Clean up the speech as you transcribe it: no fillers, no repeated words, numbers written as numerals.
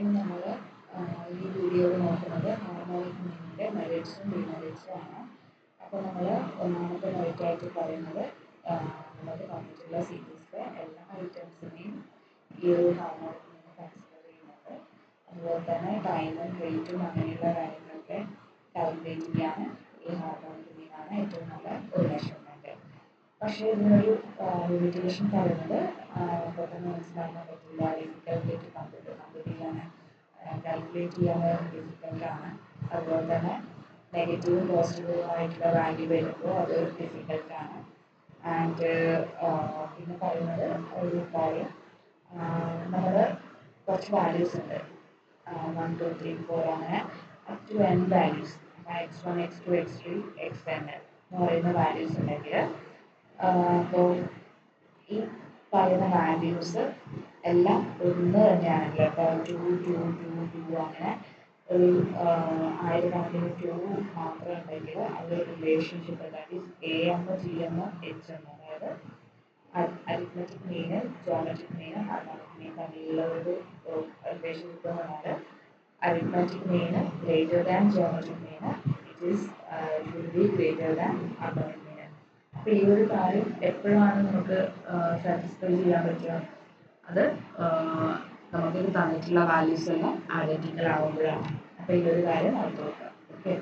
ഇന്ന് നമ്മൾ ഈ വീഡിയോയിൽ നോക്കുന്നത് ഹാർമോണിക് മീനിൻ്റെ മെറിറ്റ്സും ഡിമെറിറ്റ്സും ആണ്. അപ്പോൾ നമ്മൾ ഒന്നാമത്തെ മെറിറ്റായിട്ട് പറയുന്നത് നമ്മൾ പറഞ്ഞിട്ടുള്ള സീരീസിലെ എല്ലാ ഐറ്റംസിനെയും ഈ ഒരു ഹാർമോണിക് മീൻ കൺസിഡർ ചെയ്യുന്നുണ്ട്. അതുപോലെ തന്നെ ടൈമും റേറ്റും അങ്ങനെയുള്ള കാര്യങ്ങളൊക്കെ കാൽക്കുലേറ്റ് ചെയ്യാൻ ഈ ഹാർമോണിക് മീനാണ് ഏറ്റവും നല്ല ഒരു മെഷർമെൻറ്റ്. പക്ഷേ ഇതിനൊരു ലിമിറ്റേഷൻ പറയുന്നത് പെട്ടെന്ന് മനസ്സിലാക്കാൻ പറ്റില്ല, ഡിഫിക്കൽട്ടായിട്ട് കമ്പ്യൂട്ട് ചെയ്യാൻ കാൽക്കുലേറ്റ് ചെയ്യാൻ ഡിഫിക്കൽട്ടാണ്. അതുപോലെ തന്നെ നെഗറ്റീവും പോസിറ്റീവും ആയിട്ടുള്ള വാല്യൂ വരുമ്പോൾ അത് ഡിഫിക്കൽട്ടാണ്. ആൻഡ് പിന്നെ പറയുന്നത് ഒരു കാര്യം, നമ്മൾ കുറച്ച് വാല്യൂസ് ഉണ്ട്, 1 2 3 4 അങ്ങനെ up to n values, x1 x2 x3 xn എന്ന് പറയുന്ന വാല്യൂസ് ഉണ്ടെങ്കിൽ അപ്പോൾ ഈ പറയുന്ന വാല്യൂസ് എല്ലാം ഒന്ന് തന്നെയാണെങ്കിൽ, അപ്പോൾ 2 2 2 2 അങ്ങനെ ഒരു ആയിരക്കണക്കിന് 2 മാത്രം ഉണ്ടെങ്കിൽ അത് relationship, that is AM GM HM, അതായത് അരിത്മെറ്റിക് മീന് ജോമെട്രിക് മീന് ഹാർമോണിക് മീൻ തമ്മിലുള്ള ഒരു റിലേഷൻഷിപ്പ് എന്ന് പറഞ്ഞാൽ അരിത്മെറ്റിക് മീന് ഗ്രേറ്റർ ദാൻ ജോമെട്രിക് മീന്, it will be greater than harmonic മീന്. അപ്പോൾ ഈ ഒരു കാര്യം എപ്പോഴാണ് നമുക്ക് സാറ്റിസ്ഫൈ ചെയ്യാൻ പറ്റുക? അത് നമുക്ക് തന്നിട്ടുള്ള വാല്യൂസ് എല്ലാം ഐഡൻറ്റിക്കൽ ആകുമ്പോഴാണ്. അപ്പോൾ ഈ ഒരു കാര്യം ഓർത്ത് വെക്കുക. ഓക്കെ.